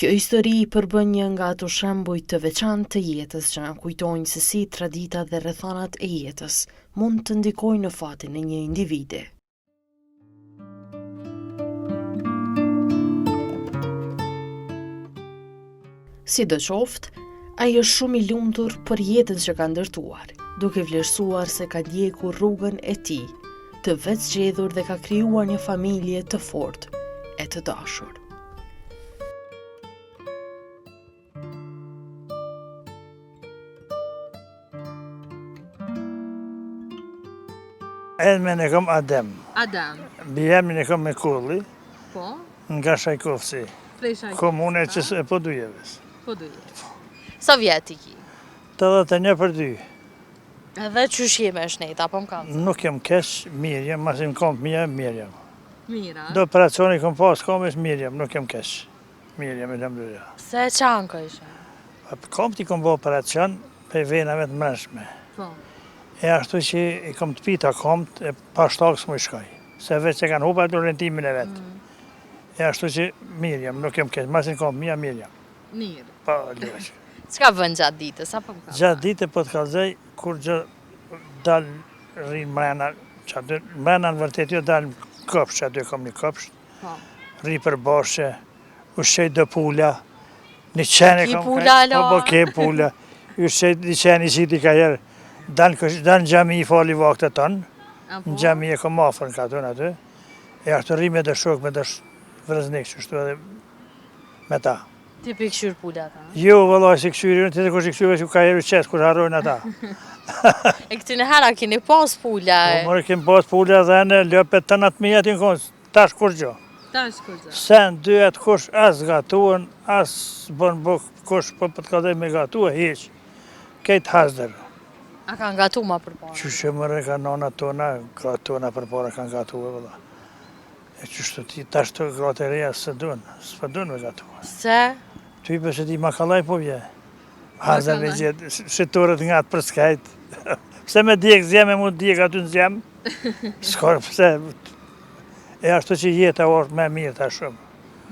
Kjo histori I përbën një nga ato shembuj të veçantë të jetës që na kujtojnë se si tradita dhe rrethonat e jetës mund të ndikojnë në fatin e një individi. Sidoqoftë, ai është shumë I lumtur për jetën që ka ndërtuar, duke vlerësuar se ka ndjekur rrugën e tij, të vetë zgjedhur dhe ka krijuar një familje të fortë e të dashur. Emrin e kam Adem. Adam. Biemrin e kam Mekulli, Po? nga Shajkovci. Komune që e po dujevës. Po duhet. Sa vjet I ki? 81 për 2. Edhe qysh jeme shneta, apo m'kam? Nuk jem kesh, mirë jem, mas im kom mirë jem. Mira. Do operacioni kom pas, kom është mirë jem, nuk jem kesh. Mirë jem, alhamdulillah. Se çanko ishe? Kom ti kom bo operacion, për venave të mreshme. Po. E ashtu që I kom të pita komt, e pa shtakës më I shkoj. Se veç që kanë hupa të orientimin e vetë. E ashtu që mirë jem, nuk jem kesh, mas im kom mirë jem. Mirë. Pa, lëvesh. Çka vën gjatë ditës, apo m'kam? Gjatë dite po të kallëzoj, kur gjë dalë rinë mrena, që aty, mrena në vërtet jo dalë kopsh, që aty kom një kopsh, Po. ri për boshe, ushqej dë pula, një qeni Ki kom, pula, la? po ke pula, ushqej një qeni qiti ka herë, dalë në gjami I fali vakët tonë, në gjami e kom afër në katun aty, e ashtu ri me dë shok, me dë vrëznik, që shtu edhe me ta. Ti për këshyr pula ta? Jo, vëllaj, si këshyri, të kush I këshyri, që ka herë qesë, kur harrojnë ata. E këtyne hera keni pas pula? Po mërë kem pas pula dhe në lëpet të natë mijet I në konë, tash kur gjo. Tash kur gjo. Sen, dyet, kush as gatuën, as bën buk, kush po të ka dhe me gatuë, hiq. Kejtë hasder. A kanë gatu ma për para? Qështë mërë ka nona tona, tona për para kanë gatuë, vëlla. E qështë ti tash të gratë e reja së duen, s'pë duen me gatuë. Se? Ty për që ti makalaj po vje. Hasder me gjithë, shëtorët nga të për skajt. Pse me djekë zjem e mu djekë aty në zjem? Skor, pse? E ashtu që jeta është me mirë ta shumë.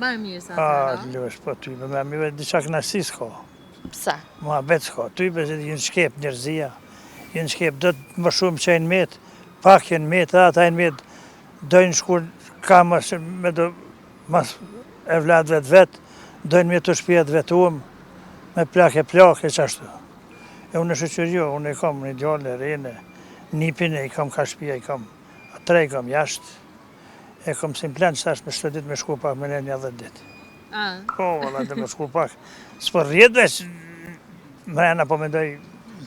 Ma e mirë sa ta, Lëvesh, po ty me mirë, diqa knasi s'ka. Pse? Ma bet s'ka. Ty për që jënë shkep njërzia, jënë shkep do të më shumë që jënë metë, pak jënë metë, ata jënë metë, dojnë shkur kamës me do mas e vladve të vetë, dojnë me të shpijet vetuëm, me plake që ashtu. E unë shëqër jo, unë I kam një djallë e rene, nipin e I kam ka shpija I kam, a tre I kam jashtë, e kam si plan që tash me 7 dit me shku pak me një 10 dit. Po, valla dhe me shku pak. S'për rjetë veç, mrena po mendoj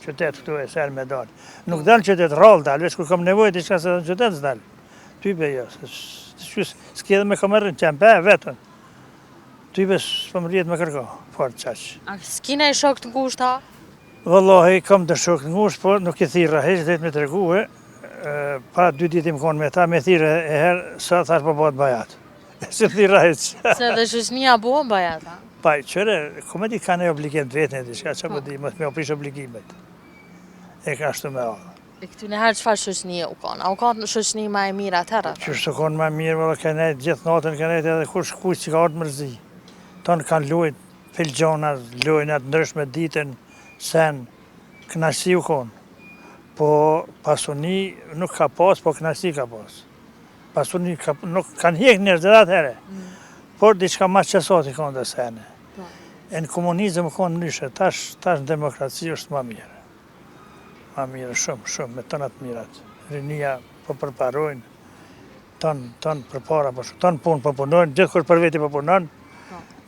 qytet këtu e serë me dalë. Nuk dalë qytet rallë dalë, veç kur kam nevojë t'i qka se në qytet s'dalë. Ty be jo, s'ki edhe me kamerën qempe, vetën. Ty be s'pëm rjetë me kërka, farë qaqë. A s'kina I shok të ngushta? Wallahi, kam të shok të ngushtë, po nuk I thira heq, dhe me të reguhe. Pa 2 ditë më konë me ta, me thire e herë, sa thash po bëhet bajat. Se thira heq. Se dhe shëshnia buon bajat, a? Pa, qëre, ku me di ka ne obligim të vetën e diçka, që po di, mos me oprish obligimet. E ka ashtu me allë. E këtyne herë qëfar shëshnia u konë? A u konë shëshnia ma e mirë atëra? Qështë konë ma mirë, vëllë, ka nejtë gjithë natën, ka nejtë edhe kush që ka orë mërzi. Tonë kanë lujt, filgjona, lujnat, ndryshme ditën, sen, knasi u konë. Po pasuni nuk ka pas, po knasi ka pas. Pasuni nuk kanë hjek njerëz dhe atëhere. Por diçka ma qësot I konë dhe sene. E në komunizëm konë nyshe, tash në demokraci është ma mirë. Ma mirë, shumë, me tënat mirat. Rinia po përparojnë, tonë përpara, tonë punë po punojnë, gjithë kush për veti po punojnë.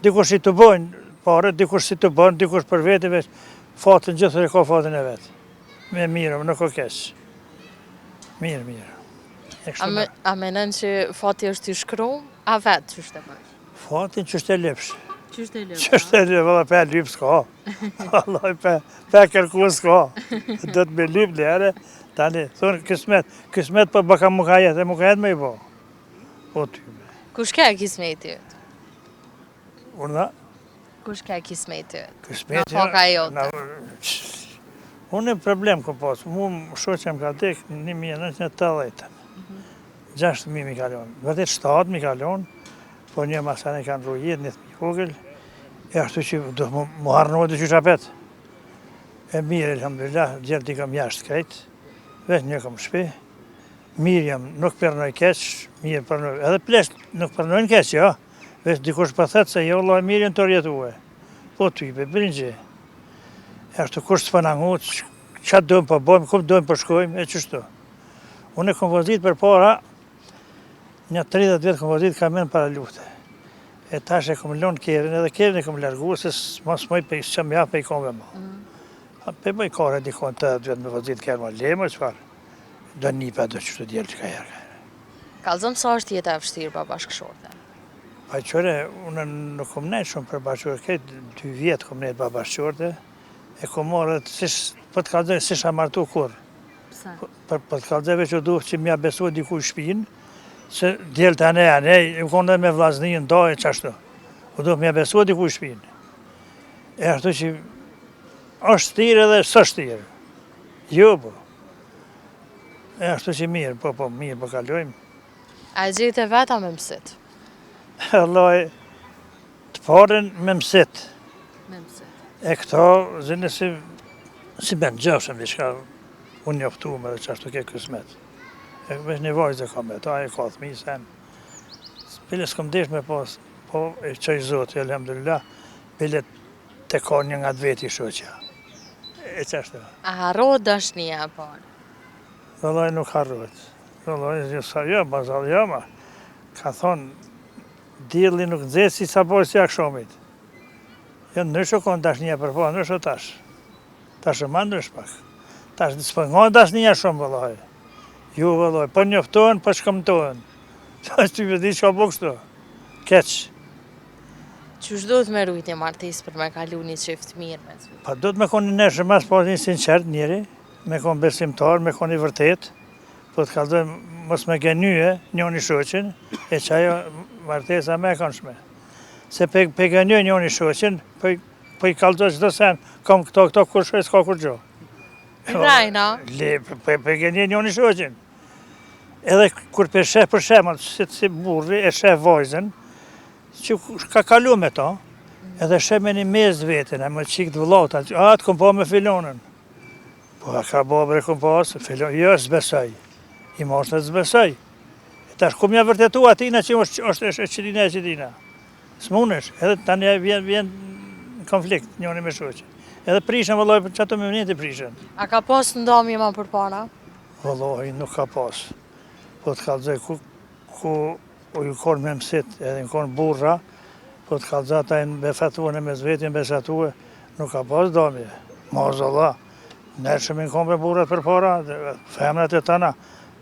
Dikush I të bojnë pare, dikush si të bojnë, dikush për veti veç, fatin gjithë e ka fatin e vetë. Me mirë, nuk o kesh. Mirë. A menen që fati është I shkru, a vetë që shte bësh? Fatin që shte lepsh. Që shte lepsh? Që shte lepsh, valla pe lyp s'ka. Valla pe kërku s'ka. Do të me lyp lere, tani, thonë kismet për baka mukajet, e mukajet me I bo. O ty me. Kush ke kismeti jëtë? Urna? Kush ke kismeti jëtë? Kismeti jëtë? Në foka jote? Unë e problem ko pas, mu shoqem ka dek 1980. 6.000 mi kalon, vëtet 7 mi kalon, po një masane kanë rujit, një vogël, E ashtu që do më harnohet të qysha pet. E mirë, elhamdulillah, gjerë t'i kam jashtë krejt, vetë një kam shpi. Mirë jam, nuk përnoj keq, mirë përnoj, edhe plesht nuk përnojnë keq, jo. Vetë dikush për thetë se jo, Allah, mirë jënë të rjetue. Po ty, be brinjë. E ashtu kush të përnangu, qatë dojmë për bojmë, kumë dojmë për shkojmë, e qështu. Unë e kom vëzit për para, një 30 vjetë kom vëzit ka menë para lufte. E tash e kom lonë kerin, edhe kerin e kom largu, se mos moj për që më japë për i komve ma. Për bëj kore dikon të vjetë me vëzit kerë ma lemë, qëfar. Do nipa do qështu djelë që ka jarë. Kalzëm sa është jeta e vështirë pa bashkëshorte? Pa qëre, unë nuk kom nejtë shumë për bashkëshorte, këtë 2 vjetë kom nejtë pa bashkëshorte, e kom morë, për të kalzoj, si shë martu kur. Pse? Për të kalzojve që duhë që mja besu diku shpinë, se djelë të ane, u konë dhe me vlazninë, dojë, qashtu. U duhë mja besu diku shpinë. E ashtu që është tirë edhe së shtirë. Jo, po. E ashtu që mirë, po mirë, po kalojmë. A e gjithë e veta me mësit? Allah, të parën me mësit. Me mësit. E këto, zënë si ben gjëshëm, diçka, unë njoftu me dhe qashtu ke kësmet. E vesh një vajzë e kam e ta, e ka thmi, sen. Bile s'kom desh me pas, po e qaj zotë, elhamdulillah, bile te ka një nga dveti shoqja. E qashtu. A harrohet dashnia e parë? Vëllaj nuk harrohet. Vëllaj, jo, bazal, jo, ma. Ka thonë, dili nuk nëzhe si sa bojë si akshomit. Jo, nësho konë dashnia për po, nësho tash. Tash e ma nësh pak. Tash s'po nga dashnia shumë, vëllaj. Ju, vëllaj, po njoftohen, po shkëmtohen. Tash ty vëdi që ka bo kështu. Keq. Qysh duhet me rujtje martis për me kalu një qift mirë me të? Pa do të me konë një neshë mas po një sinqert njëri, me konë besimtar, me konë i vërtet, po të kalzoj mos me genyje njën i shoqin, e që ajo martesa me kanë shme. Se pe genyje njën i shoqin, po i kalzoj qdo sen, kam këto kur shoj, s'ka kur gjo. Rajna? Pe genyje njën i shoqin. Edhe kur pe shef për shemë, si burri, e shef vajzën, që ka kalu me ta, edhe shef me një mes vetën, e më qikë të vëllata, a të kom pa me filonën. Po, a ka babre kom pas, jo, s'besoj. I moshtë të s'besoj. Tash, ku mja vërtetu atina që është e qëtina e qëtina. S'munesh, edhe tani vjen konflikt njëni me shoqe. Edhe prishën, vëlloj, që ato me vënjët i prishën. A ka pas ndamje ma për para? Vëlloj, nuk ka pas. Po të kalzoj, ku u konë me mësit, edhe në konë burra, po të kalzoj ata e në befatuën e me zvetin, besatuë, nuk ka pas ndamje. Mazallah. Nërshëm i në konë me burrat për para, femnat e tana.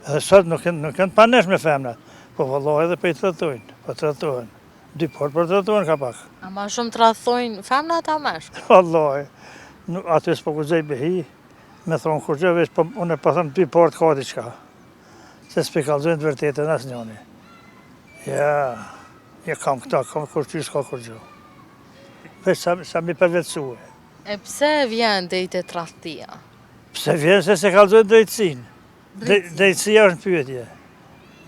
Edhe sot nuk kënë pa nesh me femnat. Po vëllohi edhe për i të rëtojnë, po të rëtojnë. 2 porë për të rëtojnë ka pak. A ma shumë të rëthojnë femnat a meshk? Vëllohi. Aty s'po kuzej behi, me thonë kur gjë vesh, po unë e po thëmë 2 porë të ka diqka. Se s'pe kalzojnë të vërtetën as njoni. Ja kam këta, kam kur qysh ka kur gjë. Vesh sa mi përvetsue. E pse vjen dhejtë të rëthtia? Pse vjen se se kalzojnë drejtësinë. Drejtësia është në pyetje.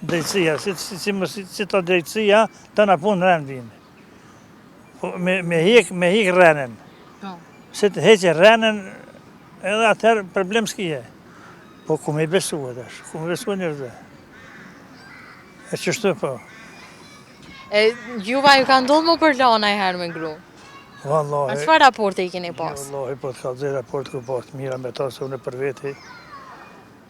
Drejtësia, si të drejtësia, të në punë rënë vinë. Me hik rënën. Se të heqe rënën, edhe atëherë problem s'kije. Po ku me i besu e dash, ku me besu e njërëve. E qështu po. E juva ju ka ndodhë më për lana i herë me ngru? Wallahi. A qëfar raporte i keni pas? Wallahi, po të kalzoj raport ku pas të mira me ta, se unë për veti.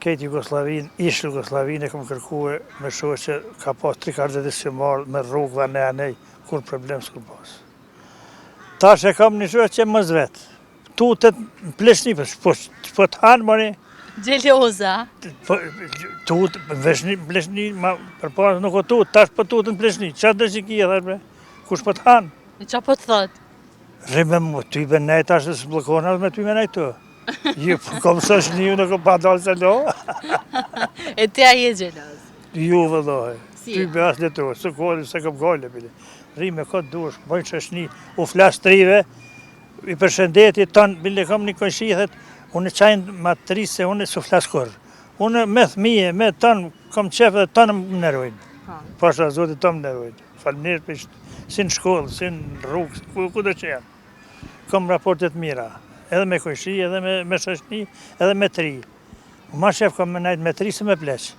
Këtë Jugoslavin, ishë Jugoslavin e kom kërkue me shohë që ka pas 3 kardedicionar me rrugëve në anej, kur problem s'ku pas. Tash e kam një shohë që më zvetë. Tutet në pleshni, po të hanë, mani. Gjelioza? Tut, veshni, pleshni, për pas nuk o tut, tash po tutën në pleshni. Qatë dhe që kje, dhe kush po të hanë? E qa po të thot? Rime mu, ty i ben nejt ashtë së blokona me ty i ben nejt të. Ju, kom së është një, nuk o pa dalë se lo. E te a je gjeloz? Ju, vëllohi. Si Ty i be asë leto, së kohë, se kom gajle, bile. Rime këtë dush, bojnë që është një, u flasë trive, i përshëndeti, tanë, bile kom një konshithet, unë qajnë matrise, unë su flasë kërë. Unë me thmije, me tanë, kom qefë dhe tanë më nërojnë. Pasha zotit të më nërojnë. Falmirë për si në shkollë, si në rrugë, ku do që janë. kam raportet mira, edhe me kojshi, edhe me shoqni, edhe me tri. Ma shef kam me najt me tri se me pleq,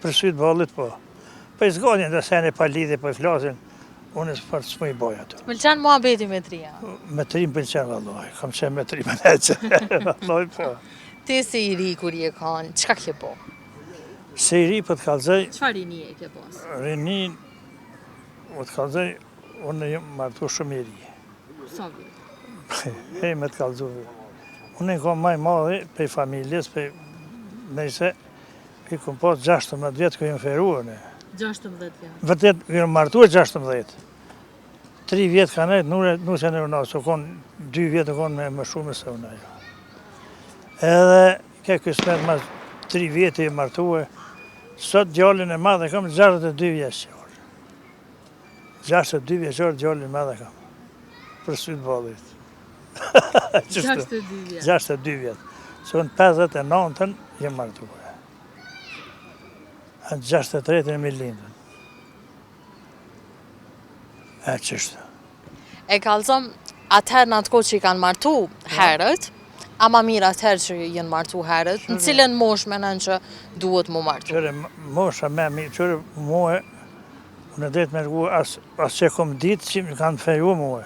për sytë ballit po. Po i zgodin dhe sene pa lidhe, po i flasin, unë s'mu i boj ato. Pëlqen muhabeti me tria? Me tri më pëlqen vallaj, kam qenë me tri me neqe, vallaj po. Ti si i ri kur je kanë, qka ke po? Se i ri po të kalzoj, Qfar rini e ke pas? rini, po të kalzoj, unë jam martu shumë i ri. Sa vjet? Hej me të kalzu. Unë i kam maj madhe pej familjes, pej nejse, i kom pas 16 vjetë ku jem feruën. 16 vjet. Vërtet, jem martu e 16. 3 vjetë ka nejtë, nuk se në urna, se konë 2 vjetë konë me shumë se urna. Edhe, ke kësmet mas 3 vjetë i martu e, sot gjallin e madhe kam 62 vjeqër. 62 vjeqër gjallin e madhe kam. Për sytë ballit. 62 vjet. 62 vjetë. Se unë 59-ën jem martuar. Në 63-ën e mi lindën. E qështë. E kalzom, atëherë në atë kohë që i kanë martu herët, ama mirë atëherë që jenë martu herët, në cilën mosh menen që duhet mu martu? Qëre mosha me mi, qëre muhe, unë e drejtë me rgu, as që kom ditë që më kanë feju muhe.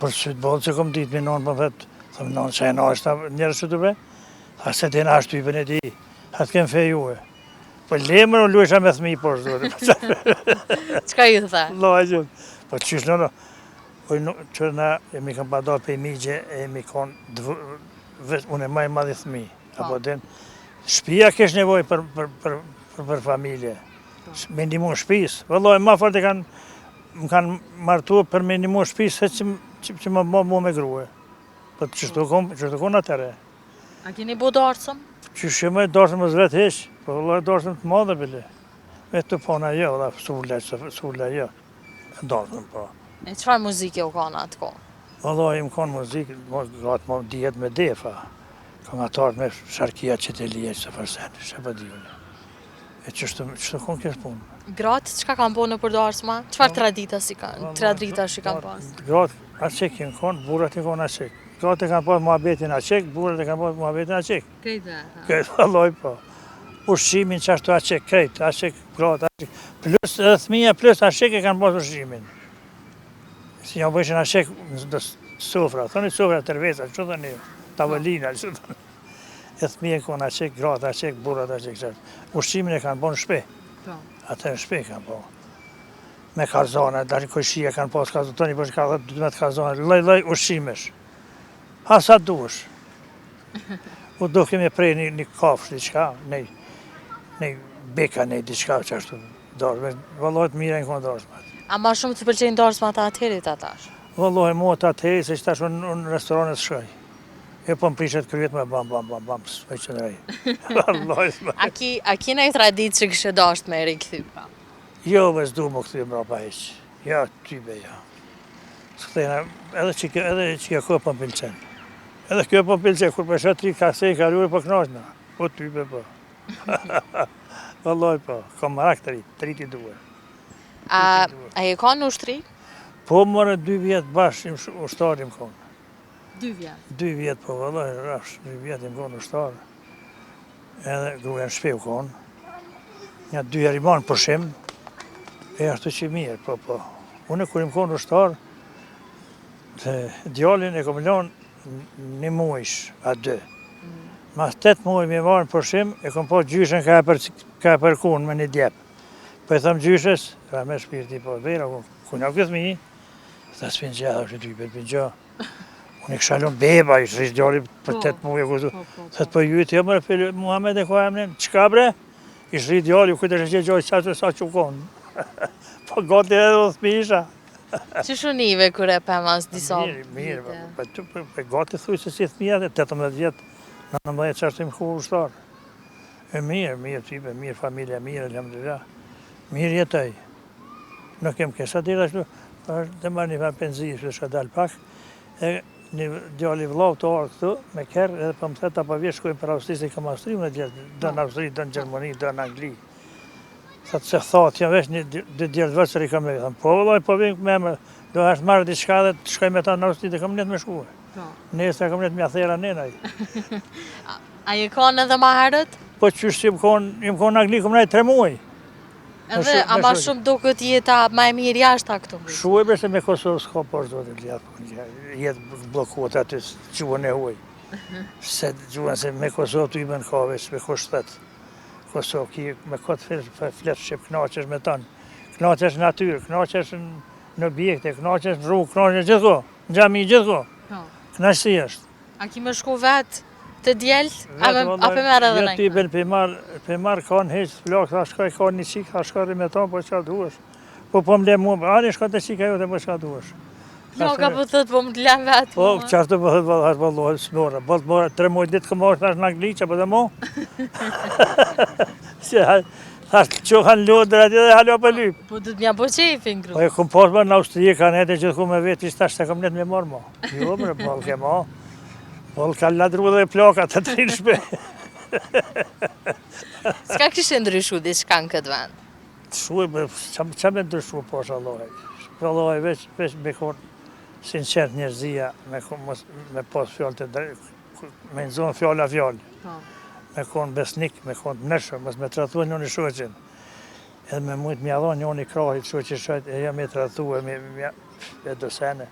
Për sytë bolë që kom ditë, mi nonë për vetë, thëmë nonë që e në është njërë që të bre, a se të në ashtë typën e di, atë kem feju e. Po lemër unë luesha me thmi, por zore. Qka ju the? Loha gjithë. Po qysh në, që na jemi kam padar për i migje, jemi konë, unë e maj madhi thmi. Apo den, shpia kesh nevoj për familje. Me ndimu shpis. Vëlloj, ma fort e më kanë martu për me ndimu shpis, se që më mu me grue. Po qështu konë atëre. A keni bu darësëm? Qysh e më darësëm më zvetë heq, po vëlloj darësëm të madhe bile. Me të pona jo, dhe sulla jo. Darësëm po. E qëfar muzike u kanë atë kohë? Vëlloj, më konë muzikë, gatë më dijet me defa. Ka nga tartë me sharkia që të lije që të farsenë, që për dijune. E qështu konë kështë punë. Gratë, qka kanë po në përdarësma? Qëfar tradita si kanë? Tradita që kanë pas? Gratë, aqek jenë konë, burat i konë aqek. Gratë e kanë pas muhabetin aqek, burat e kanë pas muhabetin aqek. Krejtë Krejtë, vëlloj, po. Ushqimin që ashtu aqek, krejtë, aqek, gratë, aqek. Plus, edhe thmija, plus aqek e kanë pas ushqimin. Si një bëjshën aqek në sofra, thoni sofra tërvesa, që dhe një, tavolina, që dhe një. E thmija konë aqek, gratë, aqek, burat, aqek, qështë. Ushqimin e kanë po në shpe. Atë në shpe kanë po. Me karzone, dalë kojshia kanë pas karzone, toni përshë ka 12 karzone, loj ushqimesh. Ha sa duesh. U do kemi prej një kafsh, diqka, një beka, një diqka që ashtu dorë. Vëllohet mira në konë dorësmat. A ma shumë të pëlqenjë darësmat të atëherit atash? Vëllohet mua të atëherit, se që tash unë në restoranet shkoj. E po më prishet kryet me bam, s'me që në rejë. Vëllohet me. A ki në i tradit që kështë dasht me eri këthy pra? Jo, me s'du më këthy më rapa heq. Ja, tybe, ja. S'këtejna, edhe që kjo po më pilqen. Edhe kjo po më pilqen, kur përshet 3 kasej kalure po knashna. Po tybe po. Vëllohet po, kom marak të rritë, të rritë i duhe. A e ka në ushtri? Po mërë 2 vjetë bashkë ushtarim konë. 2 vjetë? 2 vjetë po vëllaj, rash, 2 vjetë im konë ushtarë. Edhe gruja në shpev konë. Një 2 herë i banë përshim, e ashtu që mirë, po. Unë kur im konë ushtarë, djallin e kom lonë 1 muajsh, a 2. Mas 8 muaj mi marë përshim, e kom po gjyshen ka e përkunë me një djepë. Po e thëmë gjyshes, ka me shpirti po vera, ku nga këtë mi, ta s'pin gjahë, është 2 për pin gjahë. Unë i kësha lënë beba, i shrish djali për 8 muaj, thëtë po jujtë, jo mërë fillë, Muhammed e ka emnin, qka bre? I shrish djali, këtë e shqe gjahë, sa që konë. Po gati edhe o thmi isha. Që shunive kër e pëmas disa? Mirë, për gati thuj se si thmija dhe 18 vjetë, 19 që ashtë im ku ushtarë. E mirë, type, mirë familja, mirë, alhamdulillah. Mirë jetoj. Nuk kem kesa tira shtu, dhe marrë një fa penzijë, që shka dalë pak. E një djali vlau të orë këtu, me kerë, edhe për më theta pa vjetë shkojnë për Austrisë, i kam Austri, më në djetë, do në Austri, do në Gjermoni, do në Angli. Thot se thot, jam veç dy djerë të vëtsër I kam me. Thëm, po vëllaj, po vim me do është marrë diçka dhe të shkoj me ta në Austritë, kam net me shkuë. Nesër kam net me athera nenaj. A je konë edhe ma herët? Po qysh jem konë në Angli, kom najtë 3 muaj. Edhe, ama shumë duket jeta ma e mirë jashtë këtu. Shuaj bërse me Kosovë s'ka por zotin jetë blokuat aty gjuhën e huaj. Se gjuhën se me Kosovë të imen ka veç me kushtet. Kosovë ki me këtë fletë shqip, knaqesh me tanë. Knaqesh në natyrë, knaqesh në objekte, knaqesh në rrugë, knaqesh gjithko, në gjami gjithko. Knaqësi është. A ki me shku vetë të djelë, a për merë edhe nëjë? Ty ben për marë kanë heqë të flokë, tha shkaj ka një qikë, tha shkaj me tonë, po që duhesh. Po më le mu, ani shkaj të qikë ajo të po që duhesh. Jo, ka po thëtë, po më të lem vetë. Po, qartë po thëtë, vëllë, vëllohet, s'mora. Bëllë të mora, 3 muaj ditë këmë është, thash në Angli, që po dhe mo? Thash që kanë lodër atje dhe halo për lypë. Po du të mja po qefin, kru. Po e kom pas më në Austri, kanë jetë gjithë ku me vetë, ishtë tash se kom net me morë mo. Jo, mërë, bëllë ke mo. Bëllë ka ladru dhe plakat të trinë shpe. Ska kishtë ndryshu diçka në këtë vend? Shuaj, që me ndryshu posha Allahaj. Allahaj veç me konë sinqert njerëzia, me pas fjallë të drejtë, me nëzonë fjallë a fjallë. Me konë besnik, me konë nëshëm, mësë me tratu njën I shoqin. Edhe me mujtë mjadhon njën I krahit shoqin shajt, e jam me tratu e dosene.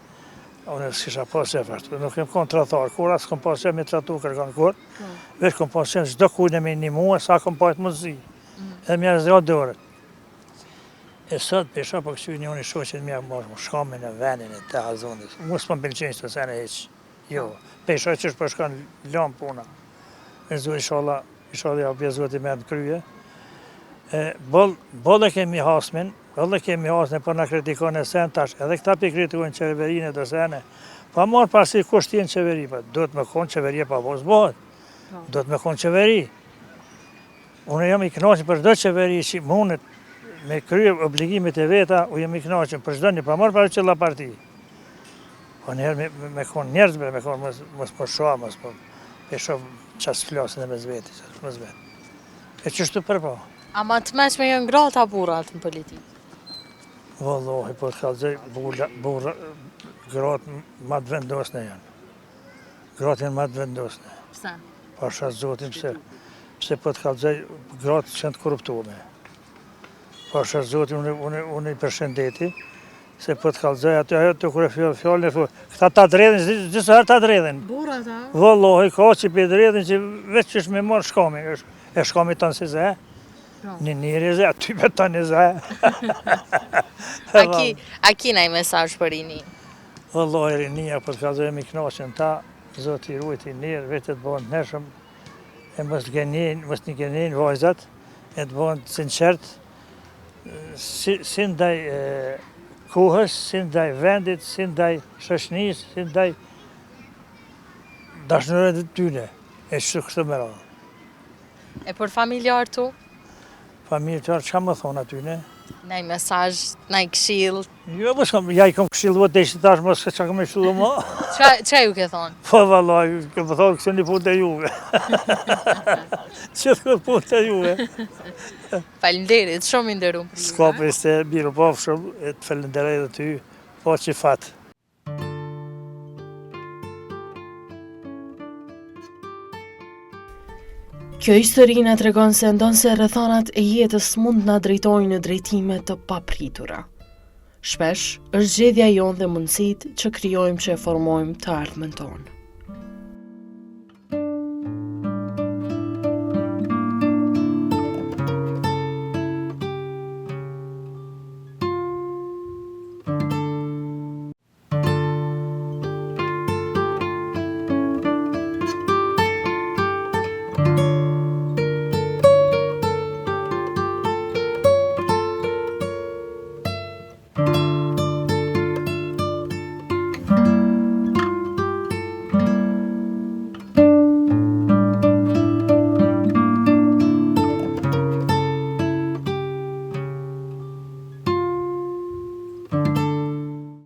Unë s'kisha pas e fashtë, nuk jem konë tratar, kur asë kom pas e me tratu kërkan kur, veç kom pas e çdo kujnë me një mua, sa kom pas të mëzi. Edhe mja zdo dorët. E sot pesha po kësy njën I shoqin mja marrë, shkamin e venin e të hazonit. Mu s'pëm pëlqenjë të sene heq. Jo, pesha që është përshkan lam puna. E zuri inshallah ja bje zoti me në krye. Bolle kemi hasmin, për në kritikon e sen tash, edhe këta për kritikojnë qeverinë e dësene, pa marë pasi kushtjen qeveri, do të me konë qeveri pa vos bëhet, do të me konë qeveri. Unë jam I knaqin për çdo qeveri që mundet me krye obligimet e veta, u jam I knaqin për çdo një, pa marë për qëlla parti. Po njerë me konë njerëzbe, me konë mos po shoha, mos po pesho qasë flasin e me zveti, E qështu përpo? A ma të meq me jënë gratë a burat në politikë? Vallohi, po të kalëzoj, gratë ma të vendosne janë. Gratë janë ma të vendosne. Pse? Pasha zotin pse po të kalëzoj, gratë që janë të korruptume. Pasha zotin, unë I përshëndeti, se po të kalëzoj, ajo të kërë fjallën e këta ta dredhin, gjithë herë ta dredhin. Burat, a? Vallohi, ka që për dredhin që veç që është me marë shkami, e shkami tanë si zë, një njëri zë, aty me tanë zë. A ki na I mesazh për rini? Vallohi, rinia, po të kalëzoj me knaqen ta, zoti I ruajt I njerë, vetë të bëhen nëshëm, e mos një gjenin vajzat, e të bëhen sinqert, si ndaj kohës, si ndaj vendit, si ndaj shoqënisë, si ndaj dashnërët e tyne, e kështu me radhë. E për familjar tu? Familjar, çka më thonë atyne? Naj mesazh, naj këshill. Jo, mos kam, ja I kam këshillu atë që tash mos çka kam këshillu më. Ç'a ju ke thonë? Po vallahi, ke më thonë kësë një punë të juve. Që të punë të juve. Faleminderit, shumë I nderuar. S'ka për se biru po shumë, e të falenderoj edhe ty, po që fatë. Kjo histori na tregon se ndonse rrethonat e jetës mund na drejtojnë në drejtime të papritura. Shpesh është zgjedhja jonë dhe mundësitë që krijojmë që e formojmë të ardhmen tonë.